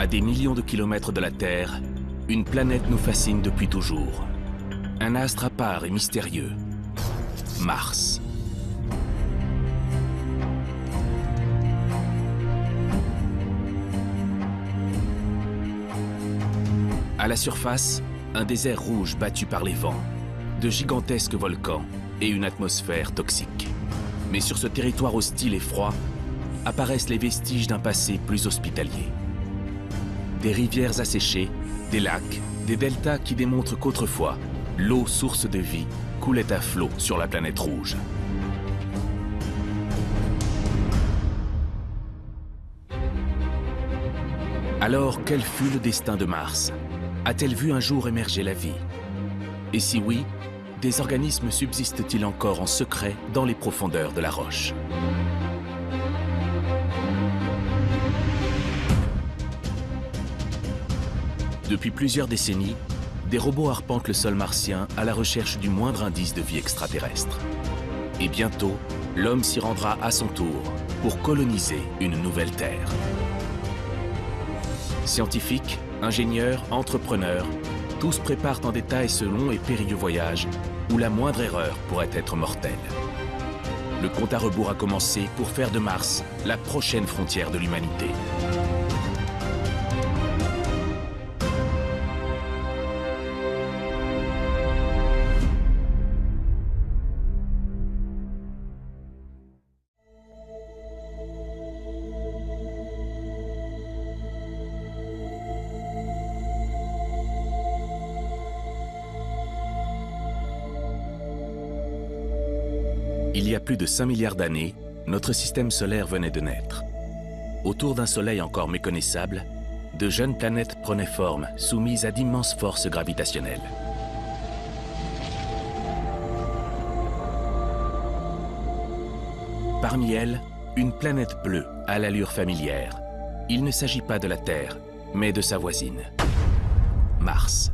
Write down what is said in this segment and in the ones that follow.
À des millions de kilomètres de la Terre, une planète nous fascine depuis toujours. Un astre à part et mystérieux, Mars. À la surface, un désert rouge battu par les vents, de gigantesques volcans et une atmosphère toxique. Mais sur ce territoire hostile et froid, apparaissent les vestiges d'un passé plus hospitalier. Des rivières asséchées, des lacs, des deltas qui démontrent qu'autrefois, l'eau, source de vie, coulait à flot sur la planète rouge. Alors, quel fut le destin de Mars? A-t-elle vu un jour émerger la vie? Et si oui, des organismes subsistent-ils encore en secret dans les profondeurs de la roche? Depuis plusieurs décennies, des robots arpentent le sol martien à la recherche du moindre indice de vie extraterrestre. Et bientôt, l'homme s'y rendra à son tour pour coloniser une nouvelle Terre. Scientifiques, ingénieurs, entrepreneurs, tous préparent en détail ce long et périlleux voyage où la moindre erreur pourrait être mortelle. Le compte à rebours a commencé pour faire de Mars la prochaine frontière de l'humanité. Il y a plus de 5 milliards d'années, notre système solaire venait de naître. Autour d'un soleil encore méconnaissable, de jeunes planètes prenaient forme, soumises à d'immenses forces gravitationnelles. Parmi elles, une planète bleue à l'allure familière. Il ne s'agit pas de la Terre, mais de sa voisine, Mars.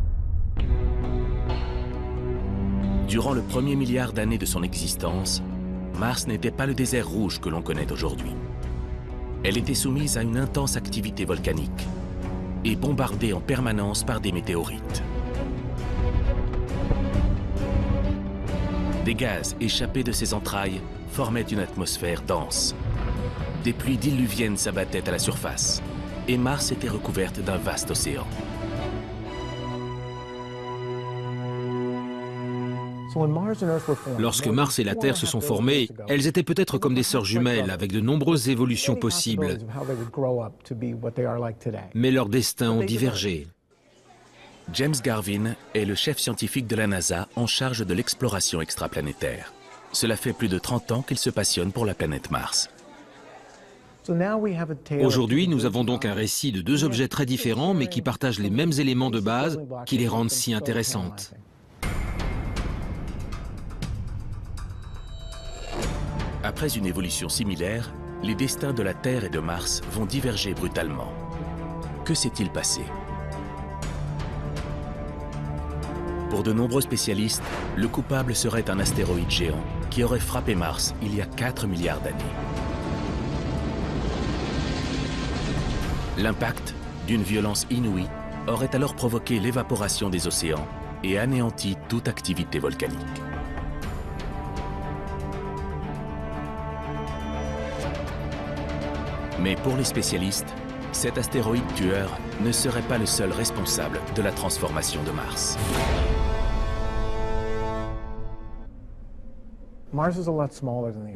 Durant le premier milliard d'années de son existence, Mars n'était pas le désert rouge que l'on connaît aujourd'hui. Elle était soumise à une intense activité volcanique et bombardée en permanence par des météorites. Des gaz échappés de ses entrailles formaient une atmosphère dense. Des pluies diluviennes s'abattaient à la surface et Mars était recouverte d'un vaste océan. Lorsque Mars et la Terre se sont formées, elles étaient peut-être comme des sœurs jumelles avec de nombreuses évolutions possibles. Mais leurs destins ont divergé. James Garvin est le chef scientifique de la NASA en charge de l'exploration extraplanétaire. Cela fait plus de 30 ans qu'il se passionne pour la planète Mars. Aujourd'hui, nous avons donc un récit de deux objets très différents mais qui partagent les mêmes éléments de base qui les rendent si intéressantes. Après une évolution similaire, les destins de la Terre et de Mars vont diverger brutalement. Que s'est-il passé? Pour de nombreux spécialistes, le coupable serait un astéroïde géant qui aurait frappé Mars il y a 4 milliards d'années. L'impact, d'une violence inouïe, aurait alors provoqué l'évaporation des océans et anéanti toute activité volcanique. Mais pour les spécialistes, cet astéroïde tueur ne serait pas le seul responsable de la transformation de Mars.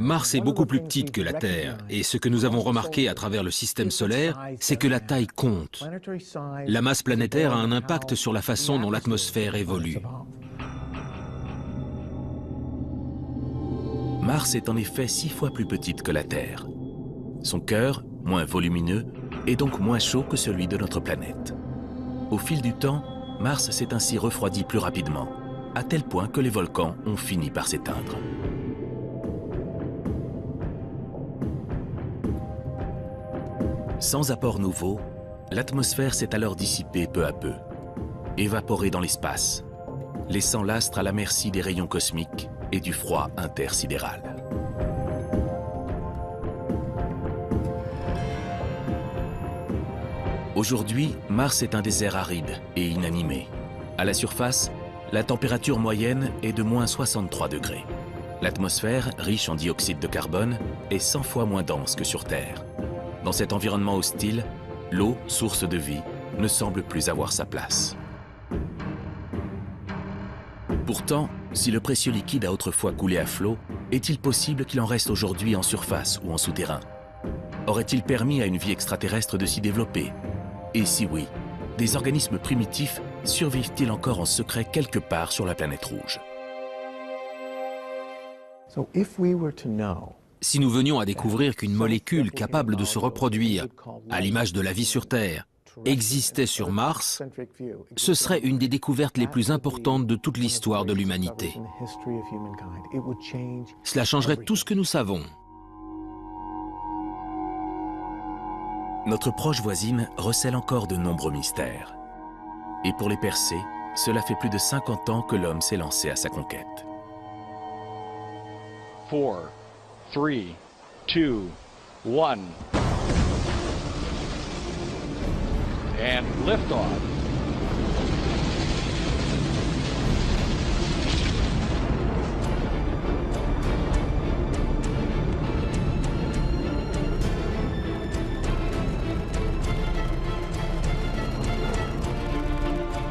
Mars est beaucoup plus petite que la Terre, et ce que nous avons remarqué à travers le système solaire, c'est que la taille compte. La masse planétaire a un impact sur la façon dont l'atmosphère évolue. Mars est en effet 6 fois plus petite que la Terre. Son cœur, moins volumineux, est donc moins chaud que celui de notre planète. Au fil du temps, Mars s'est ainsi refroidi plus rapidement, à tel point que les volcans ont fini par s'éteindre. Sans apport nouveau, l'atmosphère s'est alors dissipée peu à peu, évaporée dans l'espace, laissant l'astre à la merci des rayons cosmiques et du froid intersidéral. Aujourd'hui, Mars est un désert aride et inanimé. À la surface, la température moyenne est de moins 63 degrés. L'atmosphère, riche en dioxyde de carbone, est 100 fois moins dense que sur Terre. Dans cet environnement hostile, l'eau, source de vie, ne semble plus avoir sa place. Pourtant, si le précieux liquide a autrefois coulé à flot, est-il possible qu'il en reste aujourd'hui en surface ou en souterrain? Aurait-il permis à une vie extraterrestre de s'y développer? Et si oui, des organismes primitifs survivent-ils encore en secret quelque part sur la planète rouge? Si nous venions à découvrir qu'une molécule capable de se reproduire, à l'image de la vie sur Terre, existait sur Mars, ce serait une des découvertes les plus importantes de toute l'histoire de l'humanité. Cela changerait tout ce que nous savons. Notre proche voisine recèle encore de nombreux mystères. Et pour les percer, cela fait plus de 50 ans que l'homme s'est lancé à sa conquête. 4, 3, 2, 1. And liftoff.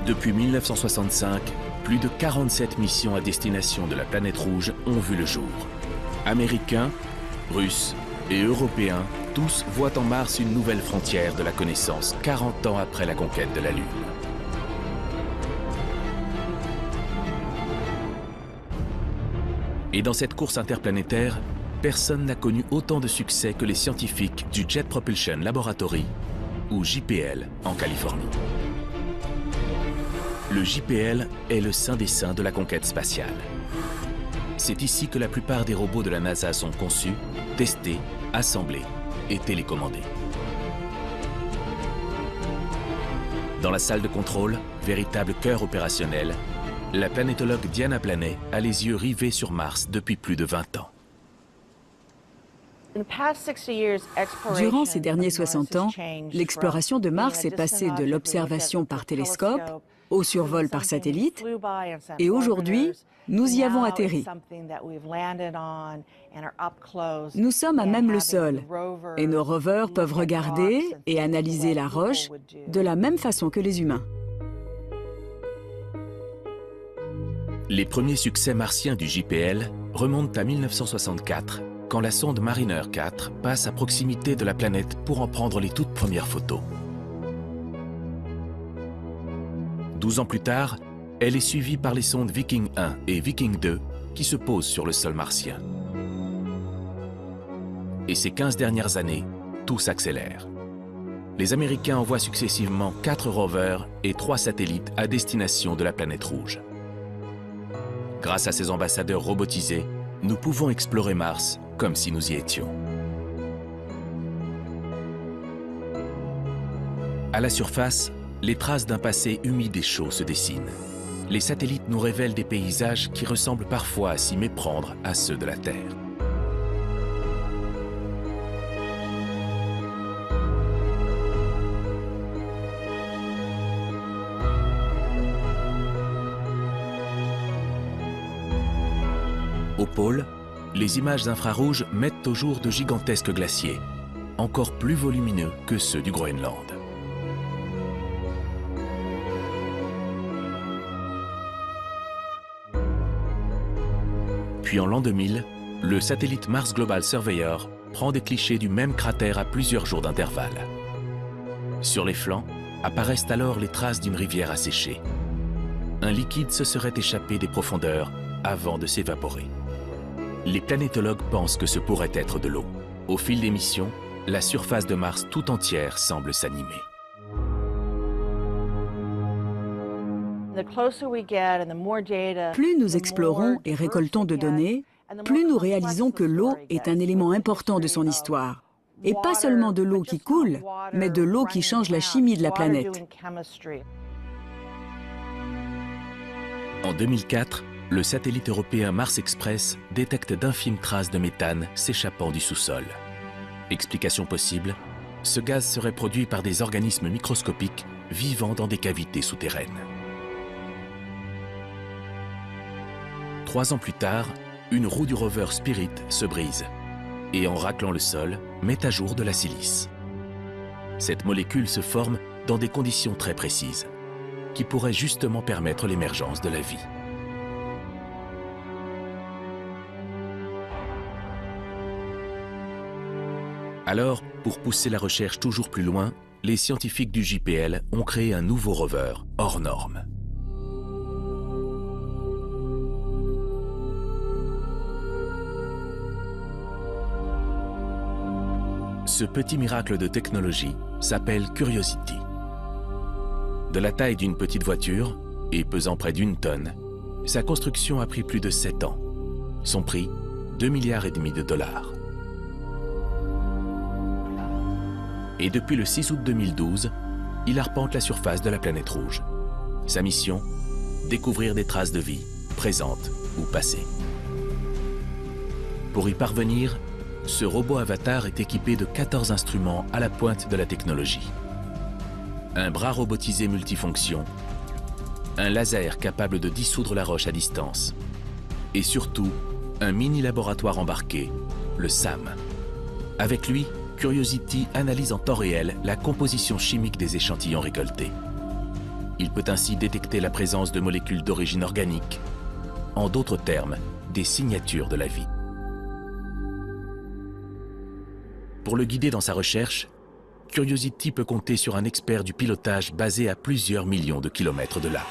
Depuis 1965, plus de 47 missions à destination de la planète rouge ont vu le jour. Américains, Russes et Européens, tous voient en Mars une nouvelle frontière de la connaissance, 40 ans après la conquête de la Lune. Et dans cette course interplanétaire, personne n'a connu autant de succès que les scientifiques du Jet Propulsion Laboratory, ou JPL, en Californie. Le JPL est le saint des saints de la conquête spatiale. C'est ici que la plupart des robots de la NASA sont conçus, testés, assemblés et télécommandés. Dans la salle de contrôle, véritable cœur opérationnel, la planétologue Diana Planet a les yeux rivés sur Mars depuis plus de 20 ans. Durant ces derniers 60 ans, l'exploration de Mars est passée de l'observation par télescope au survol par satellite, et aujourd'hui, nous y avons atterri. Nous sommes à même le sol, et nos rovers peuvent regarder et analyser la roche de la même façon que les humains. Les premiers succès martiens du JPL remontent à 1964, quand la sonde Mariner 4 passe à proximité de la planète pour en prendre les toutes premières photos. 12 ans plus tard, elle est suivie par les sondes Viking 1 et Viking 2 qui se posent sur le sol martien. Et ces 15 dernières années, tout s'accélère. Les Américains envoient successivement 4 rovers et 3 satellites à destination de la planète rouge. Grâce à ces ambassadeurs robotisés, nous pouvons explorer Mars comme si nous y étions. À la surface, les traces d'un passé humide et chaud se dessinent. Les satellites nous révèlent des paysages qui ressemblent parfois à s'y méprendre à ceux de la Terre. Au pôle, les images infrarouges mettent au jour de gigantesques glaciers, encore plus volumineux que ceux du Groenland. Puis en l'an 2000, le satellite Mars Global Surveyor prend des clichés du même cratère à plusieurs jours d'intervalle. Sur les flancs apparaissent alors les traces d'une rivière asséchée. Un liquide se serait échappé des profondeurs avant de s'évaporer. Les planétologues pensent que ce pourrait être de l'eau. Au fil des missions, la surface de Mars tout entière semble s'animer. Plus nous explorons et récoltons de données, plus nous réalisons que l'eau est un élément important de son histoire. Et pas seulement de l'eau qui coule, mais de l'eau qui change la chimie de la planète. En 2004, le satellite européen Mars Express détecte d'infimes traces de méthane s'échappant du sous-sol. Explication possible, Ce gaz serait produit par des organismes microscopiques vivant dans des cavités souterraines. 3 ans plus tard, une roue du rover Spirit se brise et en raclant le sol, met à jour de la silice. Cette molécule se forme dans des conditions très précises, qui pourraient justement permettre l'émergence de la vie. Alors, pour pousser la recherche toujours plus loin, les scientifiques du JPL ont créé un nouveau rover hors norme. Ce petit miracle de technologie s'appelle Curiosity. De la taille d'une petite voiture et pesant près d'1 tonne, sa construction a pris plus de 7 ans. Son prix, 2,5 milliards de dollars. Et depuis le 6 août 2012, il arpente la surface de la planète rouge. Sa mission, découvrir des traces de vie, présentes ou passées. Pour y parvenir, ce robot avatar est équipé de 14 instruments à la pointe de la technologie. Un bras robotisé multifonction, un laser capable de dissoudre la roche à distance, et surtout, un mini-laboratoire embarqué, le SAM. Avec lui, Curiosity analyse en temps réel la composition chimique des échantillons récoltés. Il peut ainsi détecter la présence de molécules d'origine organique, en d'autres termes, des signatures de la vie. Pour le guider dans sa recherche, Curiosity peut compter sur un expert du pilotage basé à plusieurs millions de kilomètres de là.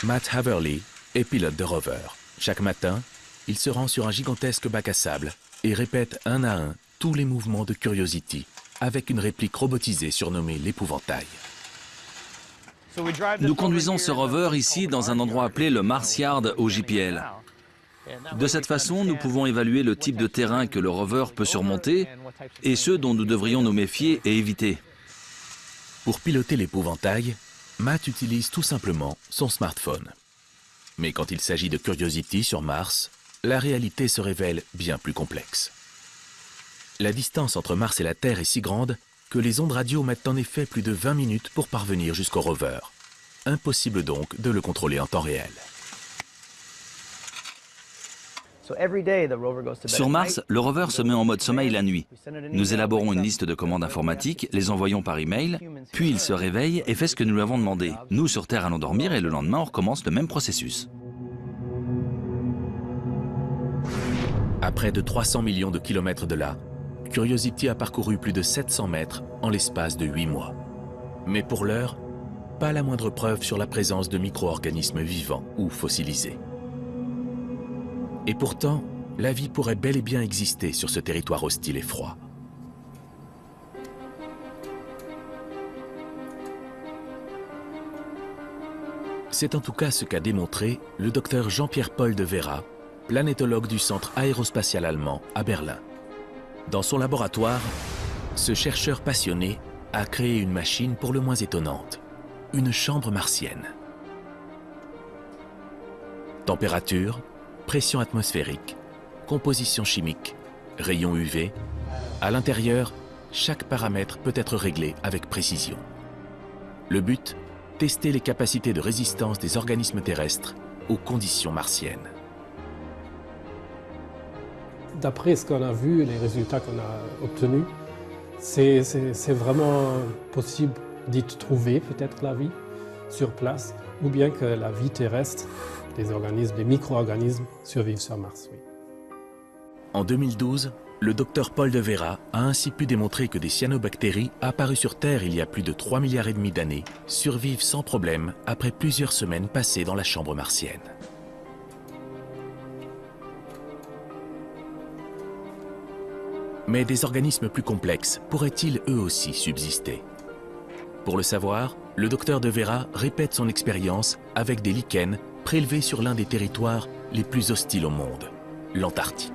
Matt Haverly est pilote de rover. Chaque matin, il se rend sur un gigantesque bac à sable et répète un à un tous les mouvements de Curiosity avec une réplique robotisée surnommée l'épouvantail. Nous conduisons ce rover ici dans un endroit appelé le Mars Yard au JPL. De cette façon, nous pouvons évaluer le type de terrain que le rover peut surmonter et ceux dont nous devrions nous méfier et éviter. Pour piloter l'épouvantail, Matt utilise tout simplement son smartphone. Mais quand il s'agit de Curiosity sur Mars, la réalité se révèle bien plus complexe. La distance entre Mars et la Terre est si grande que les ondes radio mettent en effet plus de 20 minutes pour parvenir jusqu'au rover. Impossible donc de le contrôler en temps réel. Sur Mars, le rover se met en mode sommeil la nuit. Nous élaborons une liste de commandes informatiques, les envoyons par email, puis il se réveille et fait ce que nous lui avons demandé. Nous, sur Terre, allons dormir et le lendemain, on recommence le même processus. À près de 300 millions de kilomètres de là, Curiosity a parcouru plus de 700 mètres en l'espace de 8 mois. Mais pour l'heure, pas la moindre preuve sur la présence de micro-organismes vivants ou fossilisés. Et pourtant, la vie pourrait bel et bien exister sur ce territoire hostile et froid. C'est en tout cas ce qu'a démontré le docteur Jean-Pierre Paul de Vera, planétologue du Centre aérospatial allemand à Berlin. Dans son laboratoire, ce chercheur passionné a créé une machine pour le moins étonnante, une chambre martienne. Température, pression atmosphérique, composition chimique, rayons UV. À l'intérieur, chaque paramètre peut être réglé avec précision. Le but, tester les capacités de résistance des organismes terrestres aux conditions martiennes. D'après ce qu'on a vu, les résultats qu'on a obtenus, c'est vraiment possible d'y trouver peut-être la vie sur place, ou bien que la vie terrestre, des organismes, des micro-organismes survivent sur Mars. Oui. En 2012, le docteur Paul de Vera a ainsi pu démontrer que des cyanobactéries apparues sur Terre il y a plus de 3,5 milliards d'années survivent sans problème après plusieurs semaines passées dans la chambre martienne. Mais des organismes plus complexes pourraient-ils eux aussi subsister? Pour le savoir, le docteur de Vera répète son expérience avec des lichens prélevés sur l'un des territoires les plus hostiles au monde, l'Antarctique.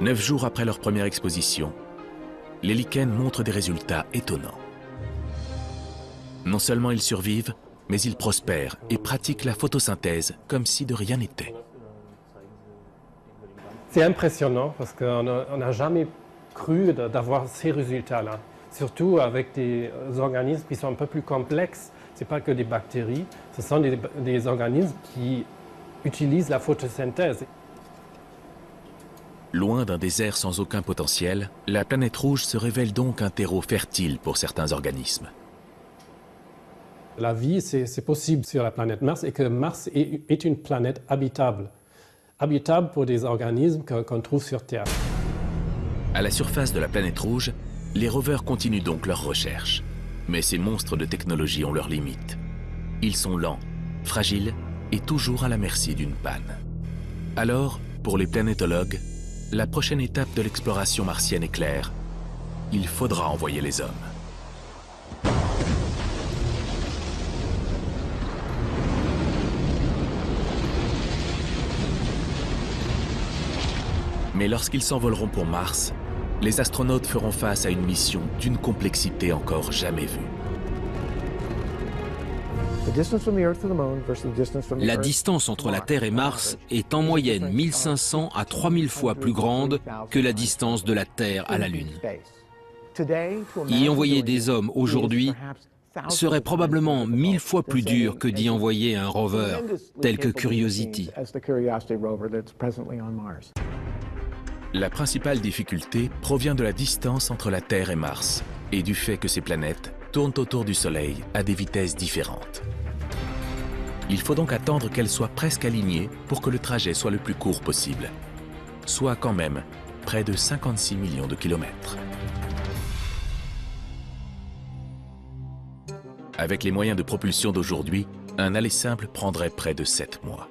9 jours après leur première exposition, les lichens montrent des résultats étonnants. Non seulement ils survivent, mais ils prospèrent et pratiquent la photosynthèse comme si de rien n'était. C'est impressionnant parce qu'on n'a jamais cru d'avoir ces résultats-là. Surtout avec des organismes qui sont un peu plus complexes. Ce n'est pas que des bactéries, ce sont des organismes qui utilisent la photosynthèse. Loin d'un désert sans aucun potentiel, la planète rouge se révèle donc un terreau fertile pour certains organismes. La vie, c'est possible sur la planète Mars et que Mars est une planète habitable. Habitable pour des organismes qu'on trouve sur Terre. À la surface de la planète rouge, les rovers continuent donc leurs recherches. Mais ces monstres de technologie ont leurs limites. Ils sont lents, fragiles et toujours à la merci d'une panne. Alors, pour les planétologues, la prochaine étape de l'exploration martienne est claire. Il faudra envoyer les hommes. Mais lorsqu'ils s'envoleront pour Mars, les astronautes feront face à une mission d'une complexité encore jamais vue. La distance entre la Terre et Mars est en moyenne 1500 à 3000 fois plus grande que la distance de la Terre à la Lune. Y envoyer des hommes aujourd'hui serait probablement 1000 fois plus dur que d'y envoyer un rover tel que Curiosity. La principale difficulté provient de la distance entre la Terre et Mars et du fait que ces planètes tournent autour du Soleil à des vitesses différentes. Il faut donc attendre qu'elles soient presque alignées pour que le trajet soit le plus court possible, soit quand même près de 56 millions de kilomètres. Avec les moyens de propulsion d'aujourd'hui, un aller simple prendrait près de 7 mois.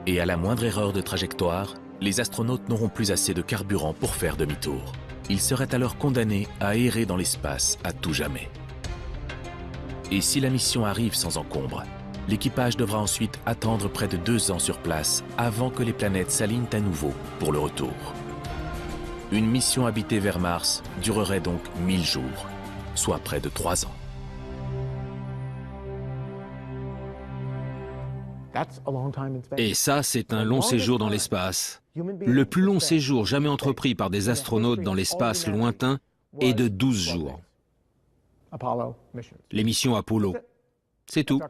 Et à la moindre erreur de trajectoire, les astronautes n'auront plus assez de carburant pour faire demi-tour. Ils seraient alors condamnés à errer dans l'espace à tout jamais. Et si la mission arrive sans encombre, l'équipage devra ensuite attendre près de 2 ans sur place avant que les planètes s'alignent à nouveau pour le retour. Une mission habitée vers Mars durerait donc 1000 jours, soit près de 3 ans. Et ça, c'est un long séjour dans l'espace. Le plus long séjour jamais entrepris par des astronautes dans l'espace lointain est de 12 jours. Les missions Apollo. C'est tout.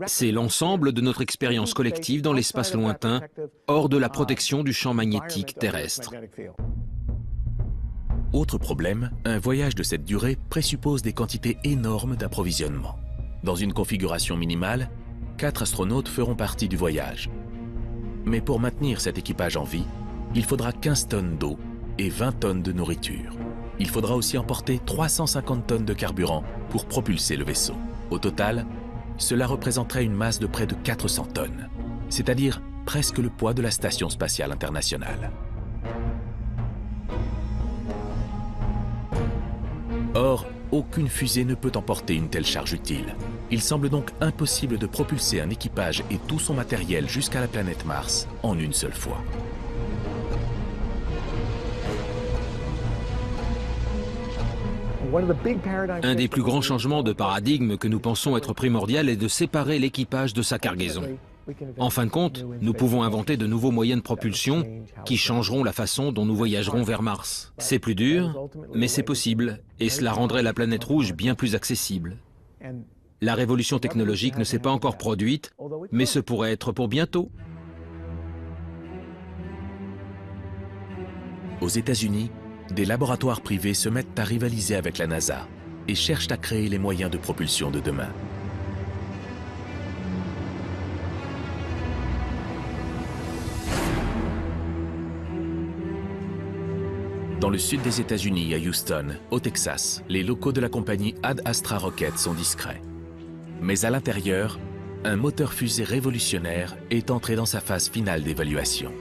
C'est l'ensemble de notre expérience collective dans l'espace lointain, hors de la protection du champ magnétique terrestre. Autre problème, un voyage de cette durée présuppose des quantités énormes d'approvisionnement. Dans une configuration minimale, 4 astronautes feront partie du voyage. Mais pour maintenir cet équipage en vie, il faudra 15 tonnes d'eau et 20 tonnes de nourriture. Il faudra aussi emporter 350 tonnes de carburant pour propulser le vaisseau. Au total, cela représenterait une masse de près de 400 tonnes, c'est-à-dire presque le poids de la Station spatiale internationale. Or, aucune fusée ne peut emporter une telle charge utile. Il semble donc impossible de propulser un équipage et tout son matériel jusqu'à la planète Mars en une seule fois. Un des plus grands changements de paradigme que nous pensons être primordial est de séparer l'équipage de sa cargaison. En fin de compte, nous pouvons inventer de nouveaux moyens de propulsion qui changeront la façon dont nous voyagerons vers Mars. C'est plus dur, mais c'est possible, et cela rendrait la planète rouge bien plus accessible. La révolution technologique ne s'est pas encore produite, mais ce pourrait être pour bientôt. Aux États-Unis, des laboratoires privés se mettent à rivaliser avec la NASA et cherchent à créer les moyens de propulsion de demain. Dans le sud des États-Unis, à Houston, au Texas, les locaux de la compagnie Ad Astra Rocket sont discrets. Mais à l'intérieur, un moteur fusée révolutionnaire est entré dans sa phase finale d'évaluation.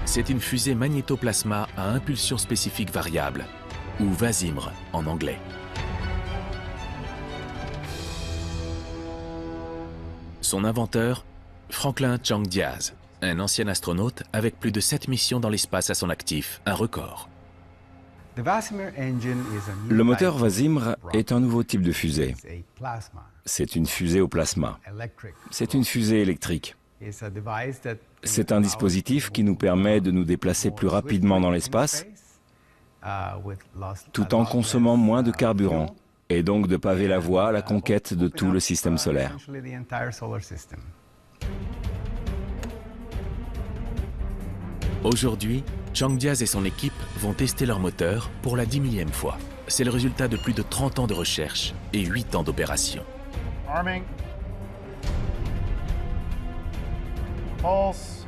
C'est une fusée magnétoplasma à impulsion spécifique variable, ou VASIMR en anglais. Son inventeur, Franklin Chang Diaz. un ancien astronaute avec plus de 7 missions dans l'espace à son actif, un record. Le moteur Vasimr est un nouveau type de fusée. C'est une fusée au plasma. C'est une fusée électrique. C'est un dispositif qui nous permet de nous déplacer plus rapidement dans l'espace, tout en consommant moins de carburant, et donc de paver la voie à la conquête de tout le système solaire. Aujourd'hui, Chang Diaz et son équipe vont tester leur moteur pour la 10 000e fois. C'est le résultat de plus de 30 ans de recherche et 8 ans d'opération. Arming. Pulse.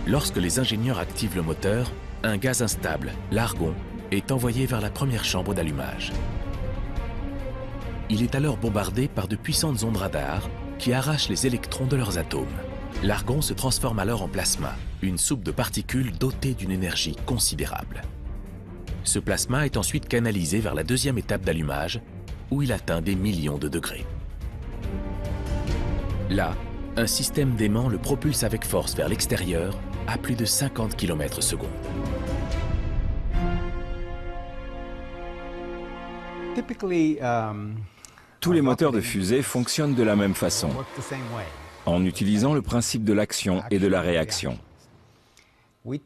Lorsque les ingénieurs activent le moteur, un gaz instable, l'argon, est envoyé vers la première chambre d'allumage. Il est alors bombardé par de puissantes ondes radar qui arrachent les électrons de leurs atomes. L'argon se transforme alors en plasma, une soupe de particules dotée d'une énergie considérable. Ce plasma est ensuite canalisé vers la deuxième étape d'allumage, où il atteint des millions de degrés. Là, un système d'aimant le propulse avec force vers l'extérieur à plus de 50 km/s. Tous les moteurs de fusée fonctionnent de la même façon, en utilisant le principe de l'action et de la réaction.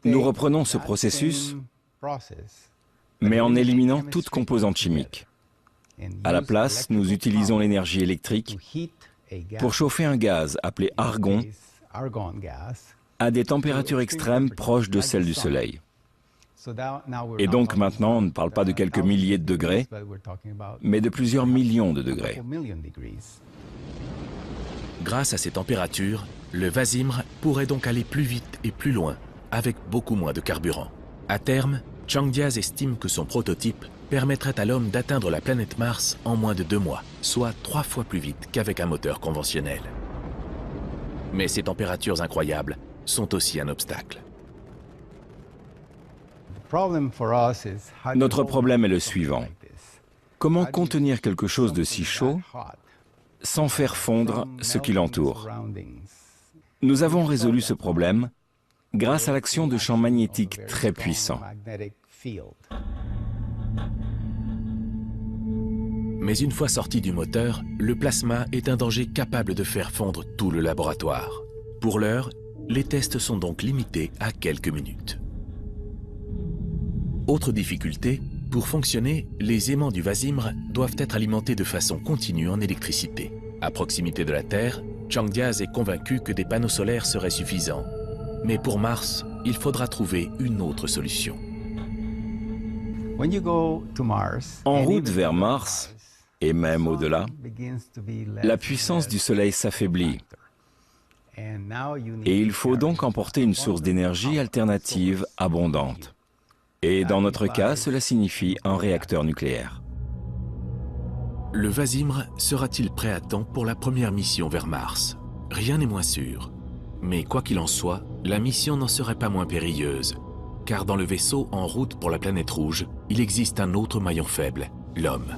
Nous reprenons ce processus, mais en éliminant toute composante chimique. À la place, nous utilisons l'énergie électrique pour chauffer un gaz appelé argon à des températures extrêmes proches de celles du Soleil. Et donc maintenant, on ne parle pas de quelques milliers de degrés, mais de plusieurs millions de degrés. Grâce à ces températures, le Vasimr pourrait donc aller plus vite et plus loin, avec beaucoup moins de carburant. À terme, Chang Diaz estime que son prototype permettrait à l'homme d'atteindre la planète Mars en moins de 2 mois, soit 3 fois plus vite qu'avec un moteur conventionnel. Mais ces températures incroyables sont aussi un obstacle. Notre problème est le suivant. Comment contenir quelque chose de si chaud sans faire fondre ce qui l'entoure? Nous avons résolu ce problème grâce à l'action de champs magnétiques très puissants. Mais une fois sorti du moteur, le plasma est un danger capable de faire fondre tout le laboratoire. Pour l'heure, les tests sont donc limités à quelques minutes. Autre difficulté, pour fonctionner, les aimants du Vasimr doivent être alimentés de façon continue en électricité. À proximité de la Terre, Chang Diaz est convaincu que des panneaux solaires seraient suffisants. Mais pour Mars, il faudra trouver une autre solution. En route vers Mars, et même au-delà, la puissance du Soleil s'affaiblit. Et il faut donc emporter une source d'énergie alternative abondante. Et dans notre cas, cela signifie un réacteur nucléaire. Le Vasimr sera-t-il prêt à temps pour la première mission vers Mars? Rien n'est moins sûr. Mais quoi qu'il en soit, la mission n'en serait pas moins périlleuse. Car dans le vaisseau en route pour la planète rouge, il existe un autre maillon faible, l'homme.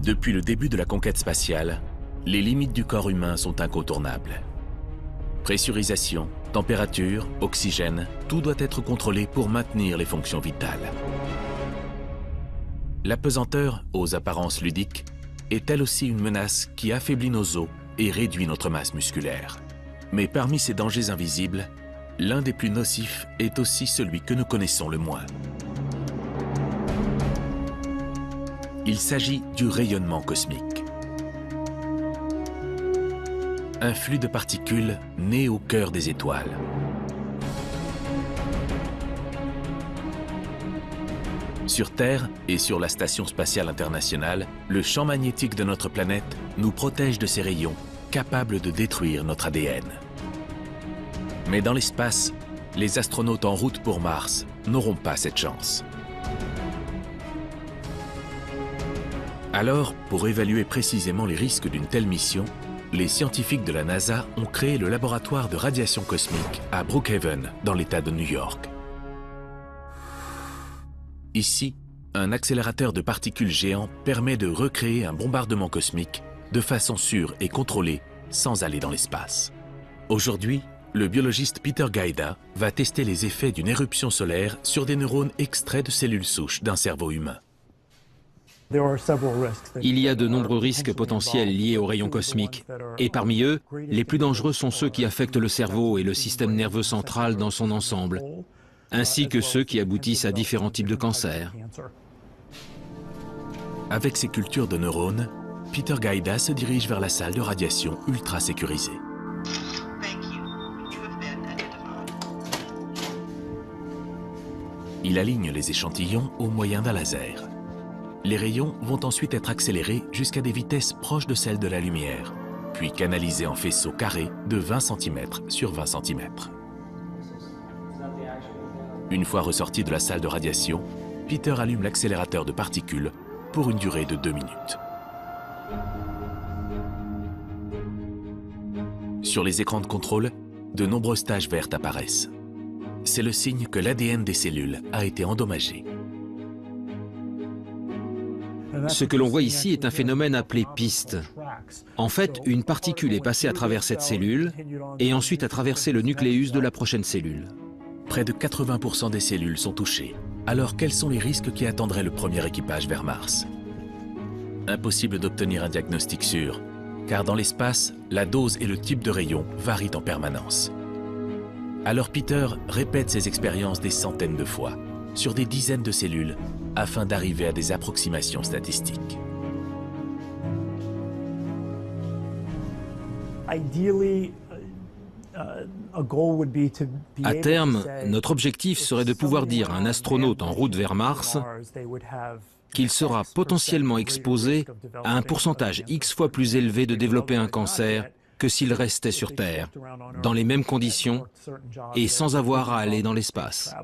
Depuis le début de la conquête spatiale, les limites du corps humain sont incontournables. Pressurisation, température, oxygène, tout doit être contrôlé pour maintenir les fonctions vitales. La pesanteur, aux apparences ludiques, est elle aussi une menace qui affaiblit nos os et réduit notre masse musculaire. Mais parmi ces dangers invisibles, l'un des plus nocifs est aussi celui que nous connaissons le moins. Il s'agit du rayonnement cosmique. Un flux de particules né au cœur des étoiles. Sur Terre et sur la Station spatiale internationale, le champ magnétique de notre planète nous protège de ces rayons capables de détruire notre ADN. Mais dans l'espace, les astronautes en route pour Mars n'auront pas cette chance. Alors, pour évaluer précisément les risques d'une telle mission, les scientifiques de la NASA ont créé le laboratoire de radiation cosmique à Brookhaven, dans l'État de New York. Ici, un accélérateur de particules géant permet de recréer un bombardement cosmique de façon sûre et contrôlée sans aller dans l'espace. Aujourd'hui, le biologiste Peter Gaïda va tester les effets d'une éruption solaire sur des neurones extraits de cellules souches d'un cerveau humain. Il y a de nombreux risques potentiels liés aux rayons cosmiques, et parmi eux, les plus dangereux sont ceux qui affectent le cerveau et le système nerveux central dans son ensemble, ainsi que ceux qui aboutissent à différents types de cancers. Avec ses cultures de neurones, Peter Gaïda se dirige vers la salle de radiation ultra sécurisée. Il aligne les échantillons au moyen d'un laser. Les rayons vont ensuite être accélérés jusqu'à des vitesses proches de celles de la lumière, puis canalisés en faisceaux carrés de 20 cm sur 20 cm. Une fois ressorti de la salle de radiation, Peter allume l'accélérateur de particules pour une durée de 2 minutes. Sur les écrans de contrôle, de nombreuses taches vertes apparaissent. C'est le signe que l'ADN des cellules a été endommagé. Ce que l'on voit ici est un phénomène appelé piste. En fait, une particule est passée à travers cette cellule et ensuite a traversé le nucléus de la prochaine cellule. Près de 80% des cellules sont touchées. Alors quels sont les risques qui attendraient le premier équipage vers Mars? Impossible d'obtenir un diagnostic sûr, car dans l'espace, la dose et le type de rayon varient en permanence. Alors Peter répète ses expériences des centaines de fois, sur des dizaines de cellules, afin d'arriver à des approximations statistiques. À terme, notre objectif serait de pouvoir dire à un astronaute en route vers Mars qu'il sera potentiellement exposé à un pourcentage X fois plus élevé de développer un cancer que s'il restait sur Terre, dans les mêmes conditions et sans avoir à aller dans l'espace.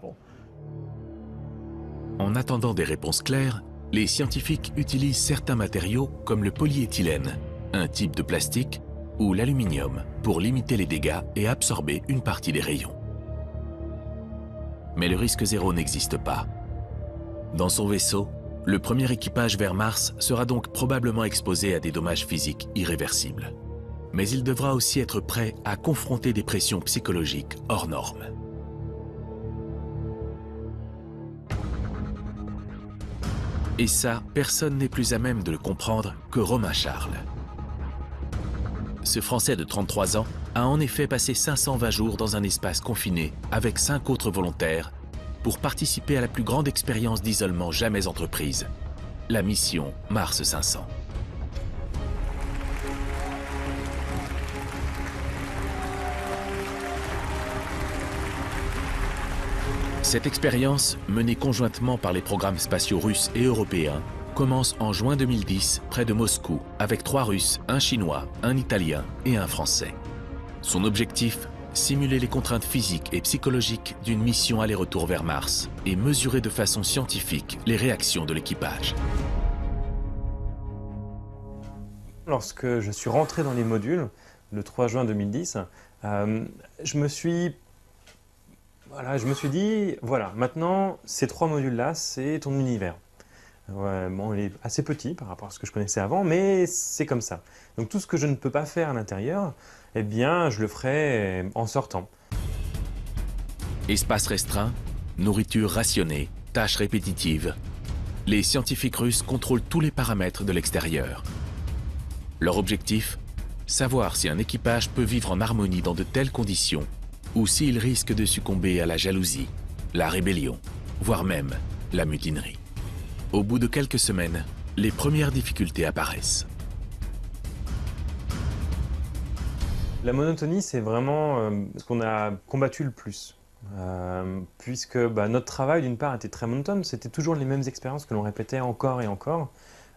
En attendant des réponses claires, les scientifiques utilisent certains matériaux comme le polyéthylène, un type de plastique, ou l'aluminium pour limiter les dégâts et absorber une partie des rayons. Mais le risque zéro n'existe pas. Dans son vaisseau, le premier équipage vers Mars sera donc probablement exposé à des dommages physiques irréversibles. Mais il devra aussi être prêt à confronter des pressions psychologiques hors normes. Et ça, personne n'est plus à même de le comprendre que Romain Charles. Ce Français de 33 ans a en effet passé 520 jours dans un espace confiné avec 5 autres volontaires pour participer à la plus grande expérience d'isolement jamais entreprise, la mission Mars 500. Cette expérience, menée conjointement par les programmes spatiaux russes et européens, commence en juin 2010 près de Moscou avec 3 Russes, un Chinois, un Italien et un Français. Son objectif, simuler les contraintes physiques et psychologiques d'une mission aller-retour vers Mars et mesurer de façon scientifique les réactions de l'équipage. Lorsque je suis rentré dans les modules, le 3 juin 2010, je me suis dit, voilà, maintenant, ces 3 modules-là, c'est ton univers. Ouais, bon, il est assez petit par rapport à ce que je connaissais avant, mais c'est comme ça. Donc tout ce que je ne peux pas faire à l'intérieur, eh bien, je le ferai en sortant. Espace restreint, nourriture rationnée, tâches répétitives. Les scientifiques russes contrôlent tous les paramètres de l'extérieur. Leur objectif, savoir si un équipage peut vivre en harmonie dans de telles conditions ou s'il risque de succomber à la jalousie, la rébellion, voire même la mutinerie. Au bout de quelques semaines, les premières difficultés apparaissent. La monotonie, c'est vraiment ce qu'on a combattu le plus. Puisque notre travail, d'une part, était très monotone. C'était toujours les mêmes expériences que l'on répétait encore et encore.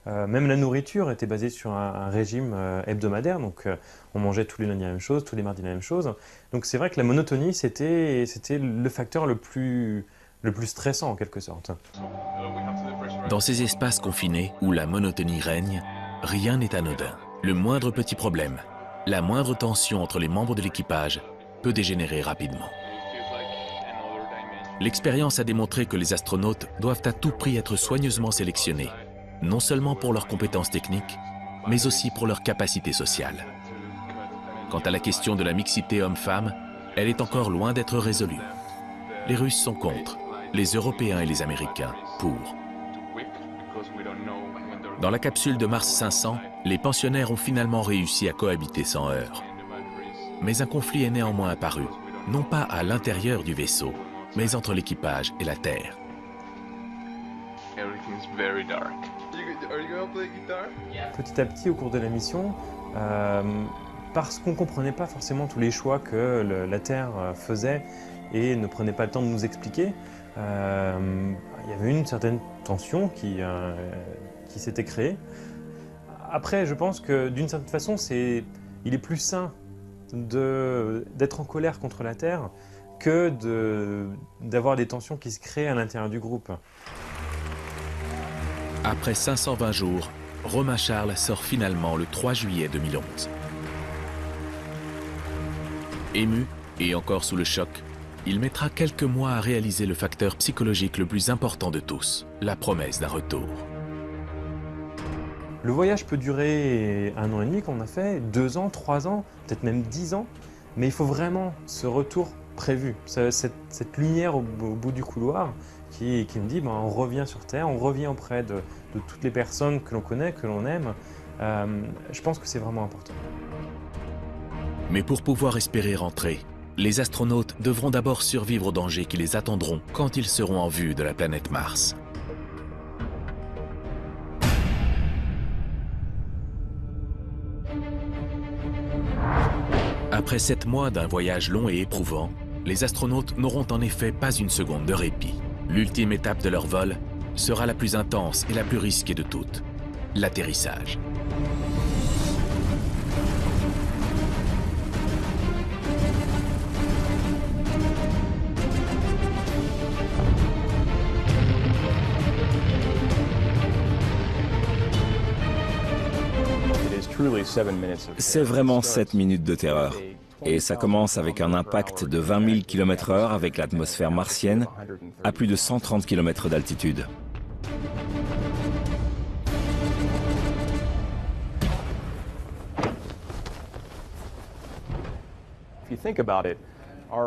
Même la nourriture était basée sur un régime hebdomadaire. Donc, on mangeait tous les lundis la même chose, tous les mardis la même chose. Donc, c'est vrai que la monotonie, c'était le facteur le plus stressant, en quelque sorte. Dans ces espaces confinés où la monotonie règne, rien n'est anodin. Le moindre petit problème, la moindre tension entre les membres de l'équipage peut dégénérer rapidement. L'expérience a démontré que les astronautes doivent à tout prix être soigneusement sélectionnés, non seulement pour leurs compétences techniques, mais aussi pour leur capacité sociale. Quant à la question de la mixité homme-femme, elle est encore loin d'être résolue. Les Russes sont contre, les Européens et les Américains pour. Dans la capsule de Mars 500, les pensionnaires ont finalement réussi à cohabiter sans heurts. Mais un conflit est néanmoins apparu, non pas à l'intérieur du vaisseau, mais entre l'équipage et la Terre. Petit à petit, au cours de la mission, parce qu'on ne comprenait pas forcément tous les choix que la Terre faisait et ne prenait pas le temps de nous expliquer, il y avait une certaine tension qui s'était créée. Après, je pense que d'une certaine façon, il est plus sain d'être en colère contre la Terre que d'avoir des tensions qui se créent à l'intérieur du groupe. Après 520 jours, Romain Charles sort finalement le 3 juillet 2011. Ému et encore sous le choc, il mettra quelques mois à réaliser le facteur psychologique le plus important de tous, la promesse d'un retour. Le voyage peut durer 1 an et demi qu'on a fait, 2 ans, 3 ans, peut-être même 10 ans, mais il faut vraiment ce retour prévu, cette lumière au bout du couloir qui me dit on revient sur Terre, on revient auprès de toutes les personnes que l'on connaît, que l'on aime. Je pense que c'est vraiment important. Mais pour pouvoir espérer rentrer, les astronautes devront d'abord survivre aux dangers qui les attendront quand ils seront en vue de la planète Mars. Après 7 mois d'un voyage long et éprouvant, les astronautes n'auront en effet pas une seconde de répit. L'ultime étape de leur vol sera la plus intense et la plus risquée de toutes, l'atterrissage. C'est vraiment 7 minutes de terreur. Et ça commence avec un impact de 20 000 km/h avec l'atmosphère martienne à plus de 130 km d'altitude.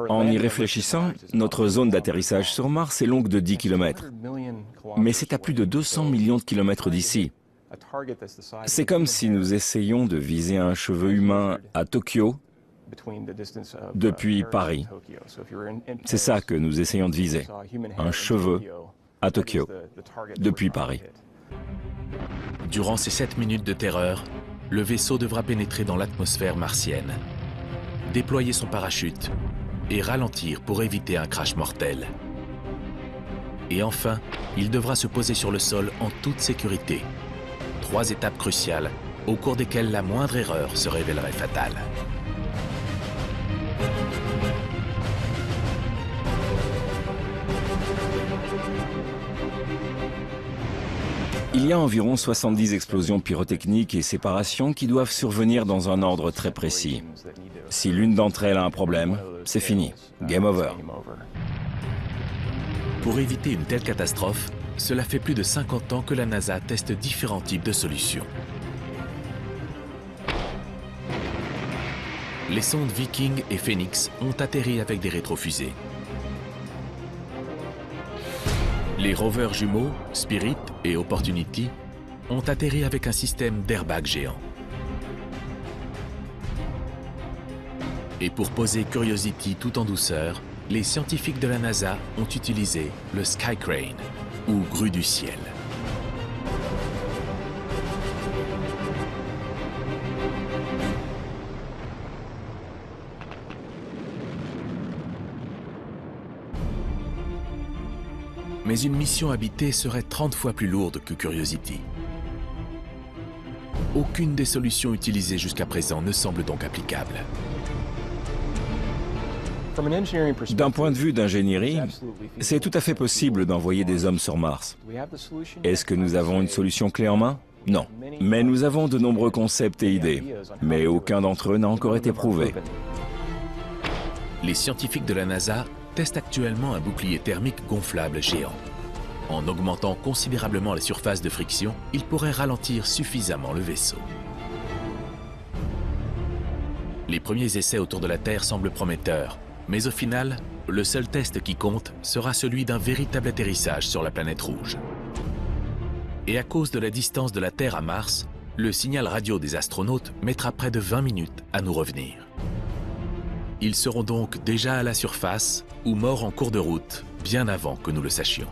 En y réfléchissant, notre zone d'atterrissage sur Mars est longue de 10 km. Mais c'est à plus de 200 millions de kilomètres d'ici. C'est comme si nous essayions de viser un cheveu humain à Tokyo depuis Paris. C'est ça que nous essayons de viser, un cheveu à Tokyo depuis Paris. Durant ces 7 minutes de terreur, le vaisseau devra pénétrer dans l'atmosphère martienne, déployer son parachute et ralentir pour éviter un crash mortel. Et enfin, il devra se poser sur le sol en toute sécurité. 3 étapes cruciales au cours desquelles la moindre erreur se révélerait fatale. Il y a environ 70 explosions pyrotechniques et séparations qui doivent survenir dans un ordre très précis. Si l'une d'entre elles a un problème, c'est fini. Game over. Pour éviter une telle catastrophe, cela fait plus de 50 ans que la NASA teste différents types de solutions. Les sondes Viking et Phoenix ont atterri avec des rétrofusées. Les rovers jumeaux, Spirit et Opportunity, ont atterri avec un système d'airbag géant. Et pour poser Curiosity tout en douceur, les scientifiques de la NASA ont utilisé le Sky Crane, ou grue du ciel. Mais une mission habitée serait 30 fois plus lourde que Curiosity. Aucune des solutions utilisées jusqu'à présent ne semble donc applicable. D'un point de vue d'ingénierie, c'est tout à fait possible d'envoyer des hommes sur Mars. Est-ce que nous avons une solution clé en main? Non. Mais nous avons de nombreux concepts et idées. Mais aucun d'entre eux n'a encore été prouvé. Les scientifiques de la NASA teste actuellement un bouclier thermique gonflable géant. En augmentant considérablement la surface de friction, il pourrait ralentir suffisamment le vaisseau. Les premiers essais autour de la Terre semblent prometteurs, mais au final, le seul test qui compte sera celui d'un véritable atterrissage sur la planète rouge. Et à cause de la distance de la Terre à Mars, le signal radio des astronautes mettra près de 20 minutes à nous revenir. Ils seront donc déjà à la surface ou morts en cours de route, bien avant que nous le sachions.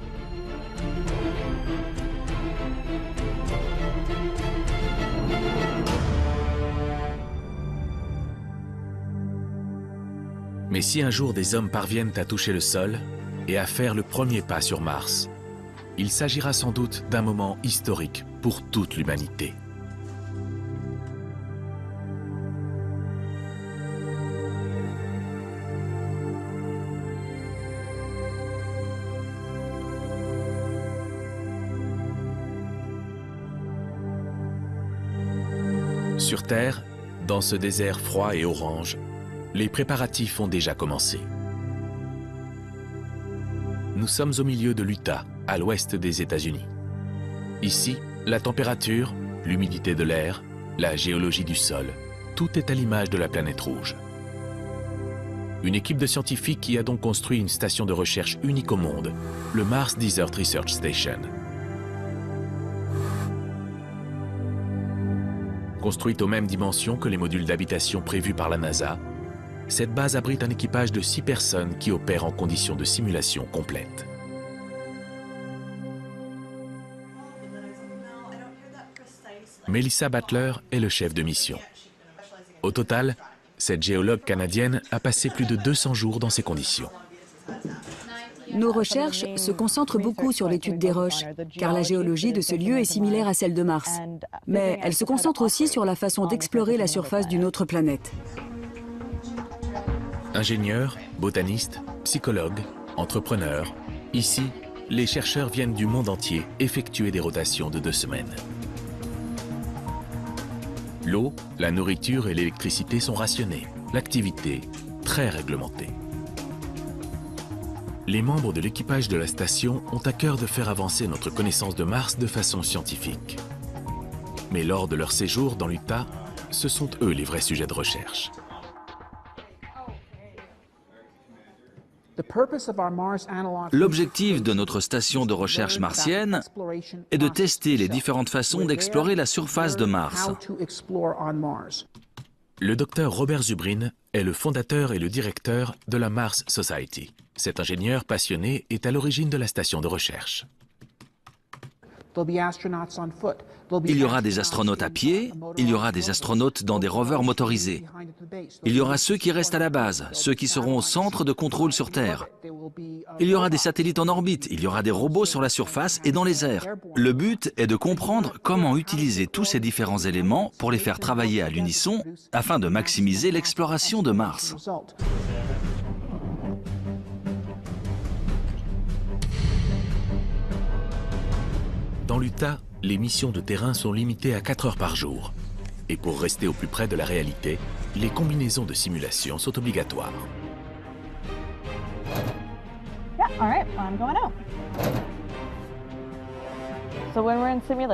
Mais si un jour des hommes parviennent à toucher le sol et à faire le premier pas sur Mars, il s'agira sans doute d'un moment historique pour toute l'humanité. Sur Terre, dans ce désert froid et orange, les préparatifs ont déjà commencé. Nous sommes au milieu de l'Utah, à l'ouest des États-Unis. Ici, la température, l'humidité de l'air, la géologie du sol, tout est à l'image de la planète rouge. Une équipe de scientifiques qui a donc construit une station de recherche unique au monde, le Mars Desert Research Station. Construite aux mêmes dimensions que les modules d'habitation prévus par la NASA, cette base abrite un équipage de 6 personnes qui opèrent en conditions de simulation complète. Melissa Butler est le chef de mission. Au total, cette géologue canadienne a passé plus de 200 jours dans ces conditions. Nos recherches se concentrent beaucoup sur l'étude des roches, car la géologie de ce lieu est similaire à celle de Mars. Mais elles se concentrent aussi sur la façon d'explorer la surface d'une autre planète. Ingénieurs, botanistes, psychologues, entrepreneurs, ici, les chercheurs viennent du monde entier effectuer des rotations de 2 semaines. L'eau, la nourriture et l'électricité sont rationnées, l'activité très réglementée. Les membres de l'équipage de la station ont à cœur de faire avancer notre connaissance de Mars de façon scientifique. Mais lors de leur séjour dans l'Utah, ce sont eux les vrais sujets de recherche. L'objectif de notre station de recherche martienne est de tester les différentes façons d'explorer la surface de Mars. Le docteur Robert Zubrin est le fondateur et le directeur de la Mars Society. Cet ingénieur passionné est à l'origine de la station de recherche. Il y aura des astronautes à pied, il y aura des astronautes dans des rovers motorisés. Il y aura ceux qui restent à la base, ceux qui seront au centre de contrôle sur Terre. Il y aura des satellites en orbite, il y aura des robots sur la surface et dans les airs. Le but est de comprendre comment utiliser tous ces différents éléments pour les faire travailler à l'unisson afin de maximiser l'exploration de Mars. Dans l'Utah, les missions de terrain sont limitées à 4 heures par jour. Et pour rester au plus près de la réalité, les combinaisons de simulation sont obligatoires.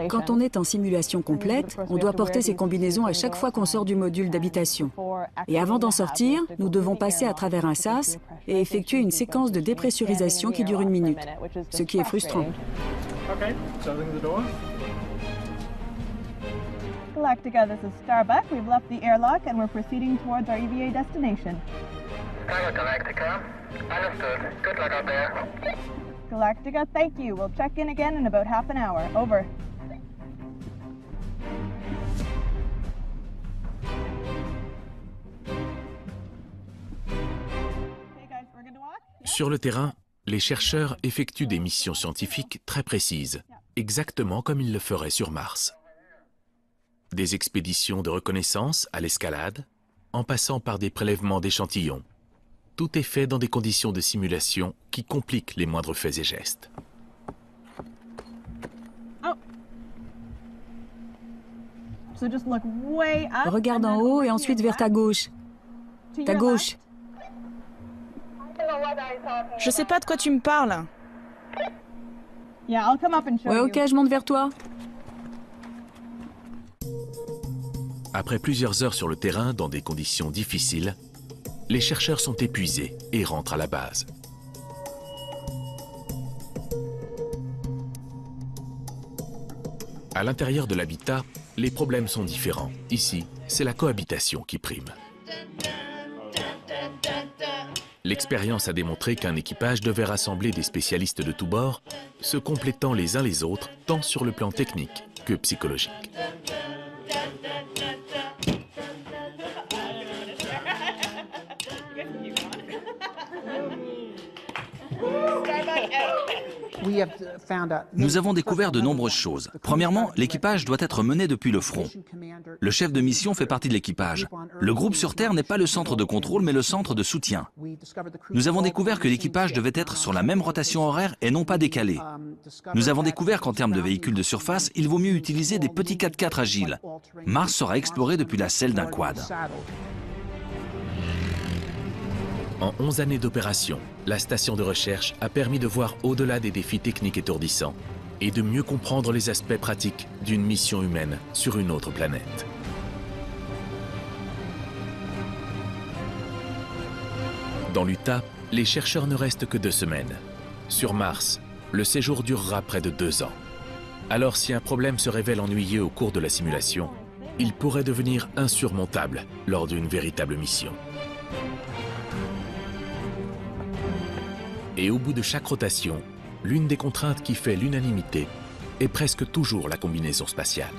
Quand on est en simulation complète, on doit porter ces combinaisons à chaque fois qu'on sort du module d'habitation. Et avant d'en sortir, nous devons passer à travers un sas et effectuer une séquence de dépressurisation qui dure 1 minute, ce qui est frustrant. Galactica, this is Starbuck. We've left the airlock and we're proceeding towards our EVA destination. Galactica, understood. Good luck out there. Galactica, thank you. We'll check in again in about half an hour. Over. Sur le terrain, les chercheurs effectuent des missions scientifiques très précises, exactement comme ils le feraient sur Mars. Des expéditions de reconnaissance à l'escalade, en passant par des prélèvements d'échantillons. Tout est fait dans des conditions de simulation qui compliquent les moindres faits et gestes. Regarde en haut et ensuite vers ta gauche. Ta gauche. Je sais pas de quoi tu me parles. Ouais, ok, je monte vers toi. Après plusieurs heures sur le terrain, dans des conditions difficiles, les chercheurs sont épuisés et rentrent à la base. À l'intérieur de l'habitat, les problèmes sont différents. Ici, c'est la cohabitation qui prime. L'expérience a démontré qu'un équipage devait rassembler des spécialistes de tous bords, se complétant les uns les autres, tant sur le plan technique que psychologique. Nous avons découvert de nombreuses choses. Premièrement, l'équipage doit être mené depuis le front. Le chef de mission fait partie de l'équipage. Le groupe sur Terre n'est pas le centre de contrôle, mais le centre de soutien. Nous avons découvert que l'équipage devait être sur la même rotation horaire et non pas décalé. Nous avons découvert qu'en termes de véhicules de surface, il vaut mieux utiliser des petits 4x4 agiles. Mars sera exploré depuis la selle d'un quad. En 11 années d'opération, la station de recherche a permis de voir au-delà des défis techniques étourdissants et de mieux comprendre les aspects pratiques d'une mission humaine sur une autre planète. Dans l'Utah, les chercheurs ne restent que 2 semaines. Sur Mars, le séjour durera près de 2 ans. Alors si un problème se révèle ennuyeux au cours de la simulation, il pourrait devenir insurmontable lors d'une véritable mission. Et au bout de chaque rotation, l'une des contraintes qui fait l'unanimité est presque toujours la combinaison spatiale.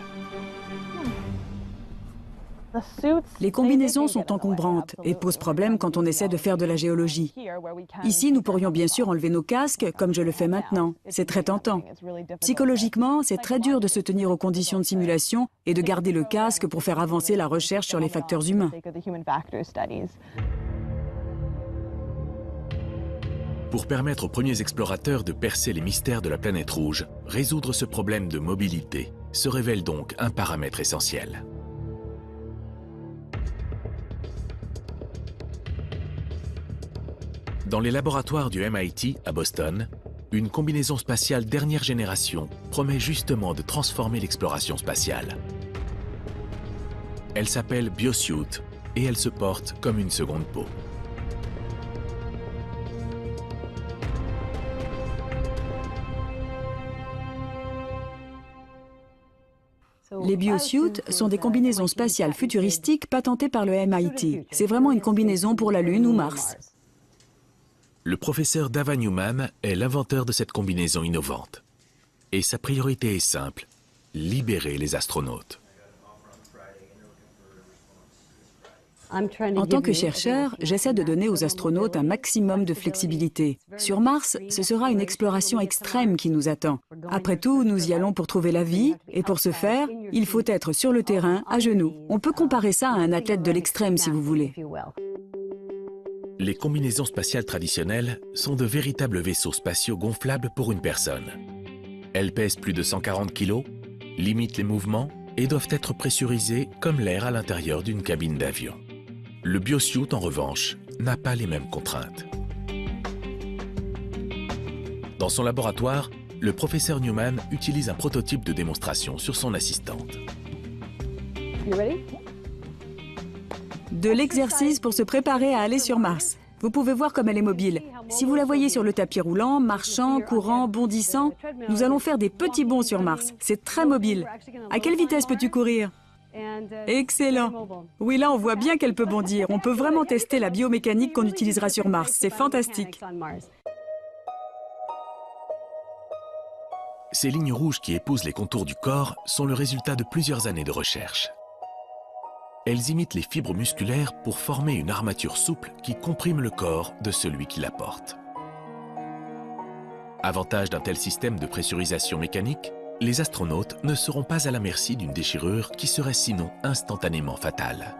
Les combinaisons sont encombrantes et posent problème quand on essaie de faire de la géologie. Ici, nous pourrions bien sûr enlever nos casques, comme je le fais maintenant. C'est très tentant. Psychologiquement, c'est très dur de se tenir aux conditions de simulation et de garder le casque pour faire avancer la recherche sur les facteurs humains. Pour permettre aux premiers explorateurs de percer les mystères de la planète rouge, résoudre ce problème de mobilité se révèle donc un paramètre essentiel. Dans les laboratoires du MIT à Boston, une combinaison spatiale dernière génération promet justement de transformer l'exploration spatiale. Elle s'appelle BioSuit et elle se porte comme une seconde peau. Les BioSuits sont des combinaisons spatiales futuristiques patentées par le MIT. C'est vraiment une combinaison pour la Lune ou Mars. Le professeur Dava Newman est l'inventeur de cette combinaison innovante. Et sa priorité est simple, libérer les astronautes. En tant que chercheur, j'essaie de donner aux astronautes un maximum de flexibilité. Sur Mars, ce sera une exploration extrême qui nous attend. Après tout, nous y allons pour trouver la vie, et pour ce faire, il faut être sur le terrain, à genoux. On peut comparer ça à un athlète de l'extrême, si vous voulez. Les combinaisons spatiales traditionnelles sont de véritables vaisseaux spatiaux gonflables pour une personne. Elles pèsent plus de 140 kg, limitent les mouvements et doivent être pressurisées comme l'air à l'intérieur d'une cabine d'avion. Le BioSuit, en revanche, n'a pas les mêmes contraintes. Dans son laboratoire, le professeur Newman utilise un prototype de démonstration sur son assistante. De l'exercice pour se préparer à aller sur Mars. Vous pouvez voir comme elle est mobile. Si vous la voyez sur le tapis roulant, marchant, courant, bondissant, nous allons faire des petits bonds sur Mars. C'est très mobile. À quelle vitesse peux-tu courir ? Excellent. Oui, là, on voit bien qu'elle peut bondir. On peut vraiment tester la biomécanique qu'on utilisera sur Mars. C'est fantastique. Ces lignes rouges qui épousent les contours du corps sont le résultat de plusieurs années de recherche. Elles imitent les fibres musculaires pour former une armature souple qui comprime le corps de celui qui la porte. Avantage d'un tel système de pressurisation mécanique, les astronautes ne seront pas à la merci d'une déchirure qui serait sinon instantanément fatale.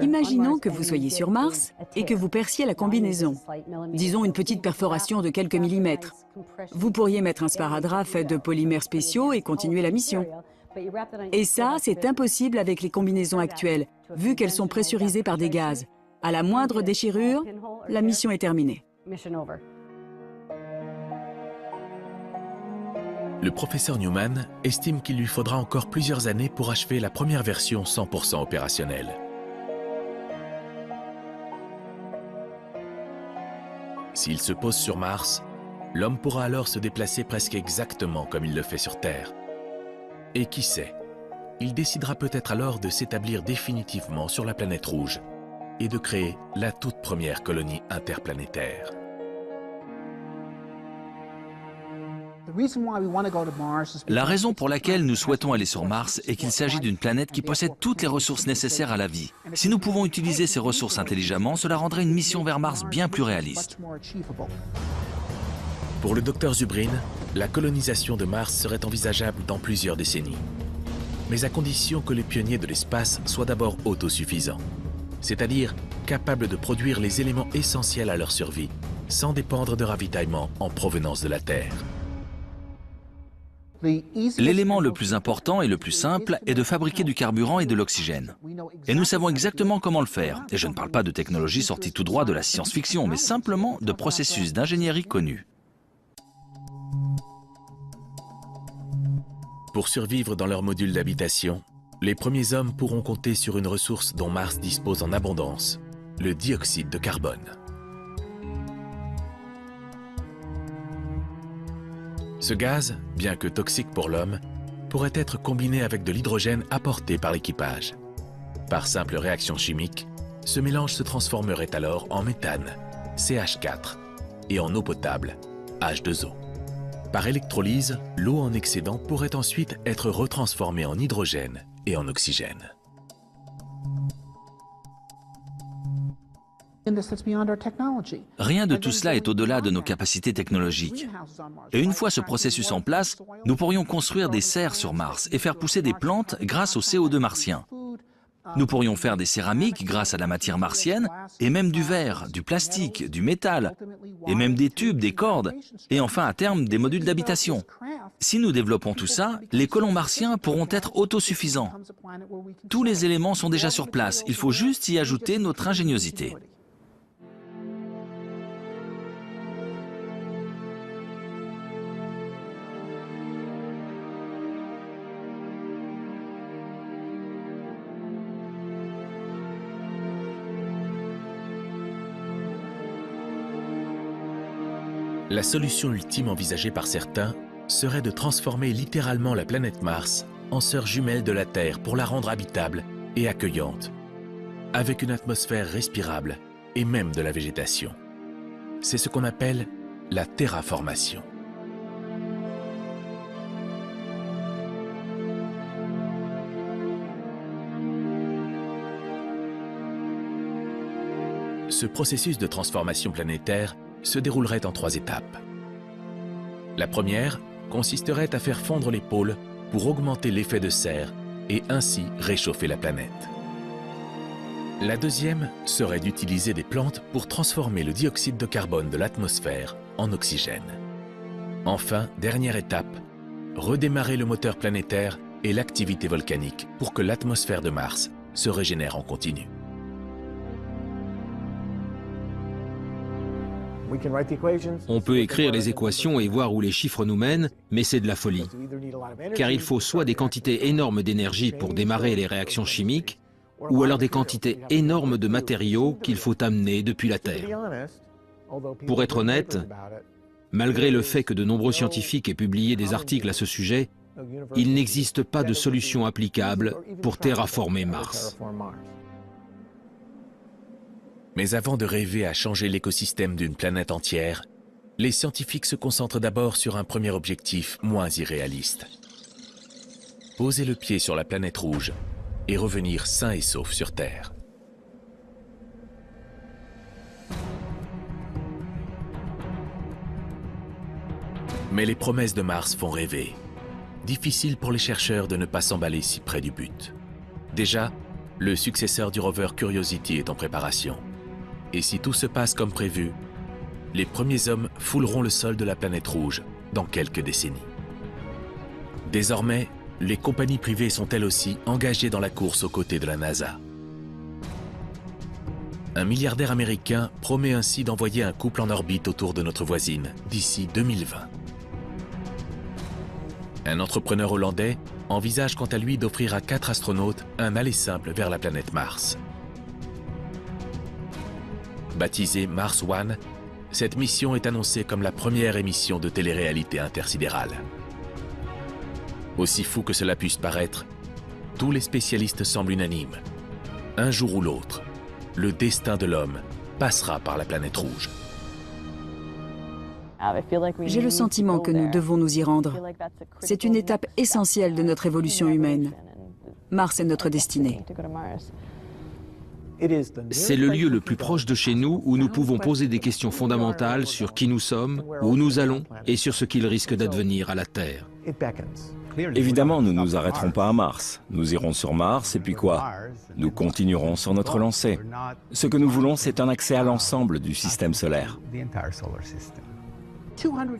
Imaginons que vous soyez sur Mars et que vous perciez la combinaison. Disons une petite perforation de quelques millimètres. Vous pourriez mettre un sparadrap fait de polymères spéciaux et continuer la mission. Et ça, c'est impossible avec les combinaisons actuelles, vu qu'elles sont pressurisées par des gaz. À la moindre déchirure, la mission est terminée. Le professeur Newman estime qu'il lui faudra encore plusieurs années pour achever la première version 100% opérationnelle. S'il se pose sur Mars, l'homme pourra alors se déplacer presque exactement comme il le fait sur Terre. Et qui sait, il décidera peut-être alors de s'établir définitivement sur la planète rouge et de créer la toute première colonie interplanétaire. La raison pour laquelle nous souhaitons aller sur Mars est qu'il s'agit d'une planète qui possède toutes les ressources nécessaires à la vie. Si nous pouvons utiliser ces ressources intelligemment, cela rendrait une mission vers Mars bien plus réaliste. Pour le docteur Zubrin, la colonisation de Mars serait envisageable dans plusieurs décennies. Mais à condition que les pionniers de l'espace soient d'abord autosuffisants, c'est-à-dire capables de produire les éléments essentiels à leur survie, sans dépendre de ravitaillement en provenance de la Terre. L'élément le plus important et le plus simple est de fabriquer du carburant et de l'oxygène. Et nous savons exactement comment le faire. Et je ne parle pas de technologies sorties tout droit de la science-fiction, mais simplement de processus d'ingénierie connus. Pour survivre dans leur module d'habitation, les premiers hommes pourront compter sur une ressource dont Mars dispose en abondance, le dioxyde de carbone. Ce gaz, bien que toxique pour l'homme, pourrait être combiné avec de l'hydrogène apporté par l'équipage. Par simple réaction chimique, ce mélange se transformerait alors en méthane, CH4, et en eau potable, H2O. Par électrolyse, l'eau en excédent pourrait ensuite être retransformée en hydrogène et en oxygène. Rien de tout cela est au-delà de nos capacités technologiques. Et une fois ce processus en place, nous pourrions construire des serres sur Mars et faire pousser des plantes grâce au CO2 martien. Nous pourrions faire des céramiques grâce à la matière martienne, et même du verre, du plastique, du métal, et même des tubes, des cordes, et enfin à terme des modules d'habitation. Si nous développons tout ça, les colons martiens pourront être autosuffisants. Tous les éléments sont déjà sur place, il faut juste y ajouter notre ingéniosité. La solution ultime envisagée par certains serait de transformer littéralement la planète Mars en sœur jumelle de la Terre pour la rendre habitable et accueillante, avec une atmosphère respirable et même de la végétation. C'est ce qu'on appelle la terraformation. Ce processus de transformation planétaire se déroulerait en 3 étapes. La première consisterait à faire fondre les pôles pour augmenter l'effet de serre et ainsi réchauffer la planète. La deuxième serait d'utiliser des plantes pour transformer le dioxyde de carbone de l'atmosphère en oxygène. Enfin, dernière étape, redémarrer le moteur planétaire et l'activité volcanique pour que l'atmosphère de Mars se régénère en continu. On peut écrire les équations et voir où les chiffres nous mènent, mais c'est de la folie. Car il faut soit des quantités énormes d'énergie pour démarrer les réactions chimiques, ou alors des quantités énormes de matériaux qu'il faut amener depuis la Terre. Pour être honnête, malgré le fait que de nombreux scientifiques aient publié des articles à ce sujet, il n'existe pas de solution applicable pour terraformer Mars. Mais avant de rêver à changer l'écosystème d'une planète entière, les scientifiques se concentrent d'abord sur un premier objectif moins irréaliste. Poser le pied sur la planète rouge et revenir sain et sauf sur Terre. Mais les promesses de Mars font rêver. Difficile pour les chercheurs de ne pas s'emballer si près du but. Déjà, le successeur du rover Curiosity est en préparation. Et si tout se passe comme prévu, les premiers hommes fouleront le sol de la planète rouge dans quelques décennies. Désormais, les compagnies privées sont elles aussi engagées dans la course aux côtés de la NASA. Un milliardaire américain promet ainsi d'envoyer un couple en orbite autour de notre voisine d'ici 2020. Un entrepreneur hollandais envisage quant à lui d'offrir à 4 astronautes un aller simple vers la planète Mars. Baptisée Mars One, cette mission est annoncée comme la première émission de télé-réalité intersidérale. Aussi fou que cela puisse paraître, tous les spécialistes semblent unanimes. Un jour ou l'autre, le destin de l'homme passera par la planète rouge. J'ai le sentiment que nous devons nous y rendre. C'est une étape essentielle de notre évolution humaine. Mars est notre destinée. C'est le lieu le plus proche de chez nous où nous pouvons poser des questions fondamentales sur qui nous sommes, où nous allons et sur ce qu'il risque d'advenir à la Terre. Évidemment, nous ne nous arrêterons pas à Mars. Nous irons sur Mars et puis quoi? Nous continuerons sur notre lancée. Ce que nous voulons, c'est un accès à l'ensemble du système solaire.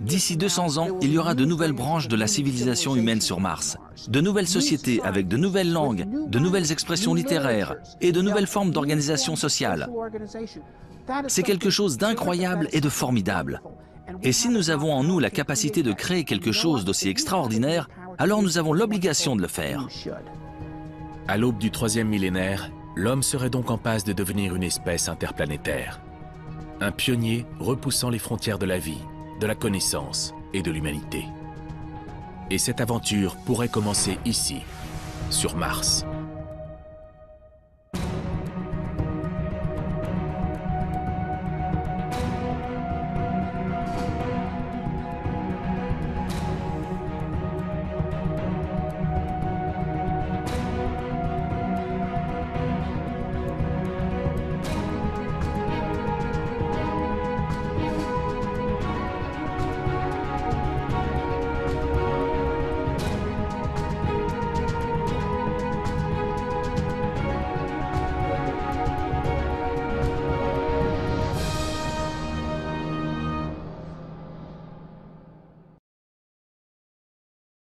D'ici 200 ans, il y aura de nouvelles branches de la civilisation humaine sur Mars. De nouvelles sociétés avec de nouvelles langues, de nouvelles expressions littéraires et de nouvelles formes d'organisation sociale. C'est quelque chose d'incroyable et de formidable. Et si nous avons en nous la capacité de créer quelque chose d'aussi extraordinaire, alors nous avons l'obligation de le faire. À l'aube du 3e millénaire, l'homme serait donc en passe de devenir une espèce interplanétaire. Un pionnier repoussant les frontières de la vie, de la connaissance et de l'humanité. Et cette aventure pourrait commencer ici, sur Mars.